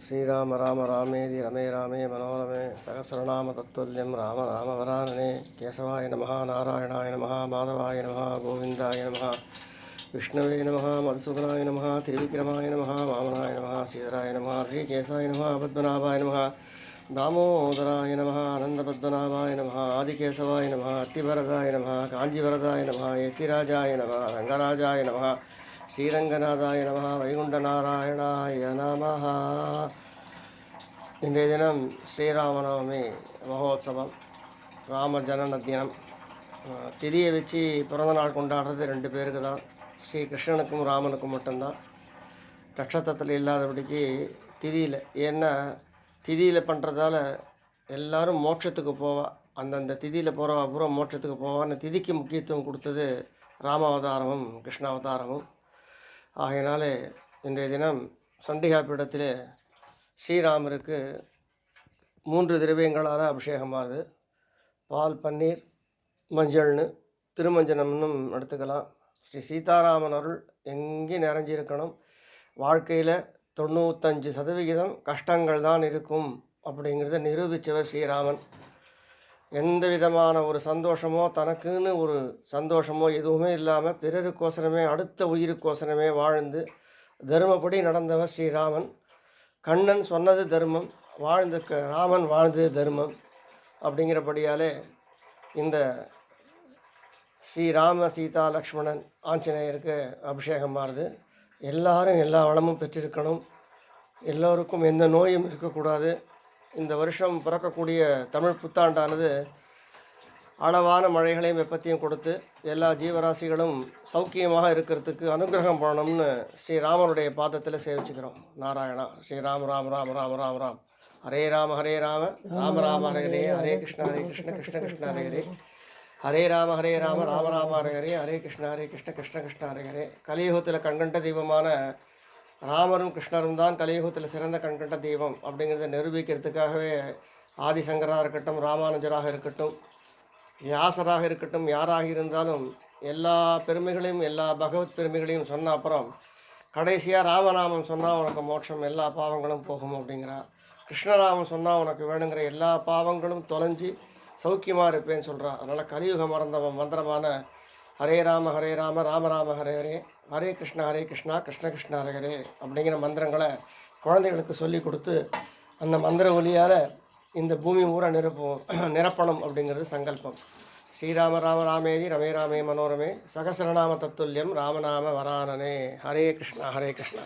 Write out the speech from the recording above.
श्रीराम राम रामेति रमे रामे मनोरमे सहस्रनाम तत्तुल्यं राम नाम वरानने केशवाय नमः नारायणाय नमः माधवाय नमः गोविन्दाय नमः विष्णवे नमः मधुसूदनाय नमः त्रिविक्रमाय नमः वामनाय नमः श्रीधराय नमः श्रीकेशाय नमः पद्मनाभाय नमः दामोदराय नमः आनन्दपद्मनाभाय नमः आदिकेशवाय नमः अत्तिवरदाय नमः काञ्जीवरदाय नमः यतिराजाय नमः रङ्गराजाय नमः श्रीरङ्गनाथाय नमः वैकुण्ठनारायणाय नमः. இன்றைய தினம் ஸ்ரீராமநவமி மகோத்சவம், ராம ஜனன தினம். திதியை வச்சு பிறந்த நாள் கொண்டாடுறது 2 பேருக்கு தான், ஸ்ரீ கிருஷ்ணனுக்கும் ராமனுக்கும் மட்டும்தான். நட்சத்திரத்தில் இல்லாதபடிக்கு திதியில், ஏன்னா திதியில் பண்ணுறதால எல்லோரும் மோட்சத்துக்கு போவா. அந்தந்த திதியில் போகிறவா பூரா மோட்சத்துக்கு போவான்னு திதிக்கு முக்கியத்துவம் கொடுத்தது ராமாவதாரமும் கிருஷ்ணாவதாரமும். ஆகையினாலே இன்றைய தினம் சண்டிகா பீடத்திலே ஸ்ரீராமருக்கு 3 திரவியங்களால் அபிஷேகமாகுது. பால், பன்னீர், மஞ்சள்னு திருமஞ்சனம்னு எடுத்துக்கலாம். ஸ்ரீ சீதாராமன் அருள் எங்கேயும் நிறைஞ்சிருக்கணும். வாழ்க்கையில் 95% கஷ்டங்கள் தான் இருக்கும் அப்படிங்கிறத நிரூபித்தவர் ஸ்ரீராமன். எந்த விதமான ஒரு சந்தோஷமோ, தனக்குன்னு ஒரு சந்தோஷமோ எதுவுமே இல்லாமல் பிறருக்கோசரமே, அடுத்த உயிருக்கோசரமே வாழ்ந்து தர்மப்படி நடந்தவர் ஸ்ரீராமன். கண்ணன் சொன்னது தர்மம், ராமன் வாழ்ந்தது தர்மம். அப்படிங்கிறபடியாலே இந்த ஸ்ரீராம சீதா லக்ஷ்மணன் ஆஞ்சநேயருக்கு அபிஷேகம் மாறுது. எல்லாரும் எல்லா வளமும் பெற்றிருக்கணும், எல்லோருக்கும் எந்த நோயும் இருக்கக்கூடாது. இந்த வருஷம் பிறக்கக்கூடிய தமிழ் புத்தாண்டானது அளவான மழைகளையும் வெப்பத்தையும் கொடுத்து எல்லா ஜீவராசிகளும் சௌக்கியமாக இருக்கிறதுக்கு அனுகிரகம் பண்ணணும்னு ஸ்ரீராமனுடைய பாதத்தில் சேவிச்சுக்கிறோம். நாராயணா. ஸ்ரீராம ராம ராம ராம ராம ராம் ஹரே ராம ராம ராம ஹரே ஹரே, ஹரே கிருஷ்ண கிருஷ்ண கிருஷ்ண ஹரே ஹரே, ஹரே ராம ராம ராம ஹரே ஹரே, ஹரே கிருஷ்ண கிருஷ்ண கிருஷ்ண ஹரே ஹரே. கலியுகத்தில் கண்கண்ட தெய்வமான ராமரும் கிருஷ்ணரும் தான் கலியுகத்தில் சிறந்த கண்கண்ட தெய்வம் அப்படிங்கிறத நிரூபிக்கிறதுக்காகவே ஆதிசங்கராக இருக்கட்டும், ராமானுஜராக இருக்கட்டும், வியாசராக இருக்கட்டும், யாராக இருந்தாலும் எல்லா பெருமைகளையும், எல்லா பகவத் பெருமைகளையும் சொன்ன அப்புறம் கடைசியாக ராமநாமம் சொன்னால் உனக்கு மோட்சம், எல்லா பாவங்களும் போகும் அப்படிங்கிறா. கிருஷ்ணநாமம் சொன்னால் உனக்கு வேணுங்கிற எல்லா பாவங்களும் தொலைஞ்சி சௌக்கியமாக இருப்பேன்னு சொல்கிறா. அதனால் கலியுகம் மறந்த மந்திரமான ஹரே ராம ராம ராம ஹரே ஹரே, ஹரே கிருஷ்ணா கிருஷ்ண கிருஷ்ண ஹரே ஹரே அப்படிங்கிற மந்திரங்களை குழந்தைகளுக்கு சொல்லி கொடுத்து அந்த மந்திர ஒலியால் இந்த பூமி பூரா நிரப்பணும் அப்படிங்கிறது சங்கல்பம். ஸ்ரீராம ராம ராமேதி ரமே ராமே மனோரமே சகசரநாம தத்துல்யம் ராமநாம வரானனே. ஹரே கிருஷ்ணா.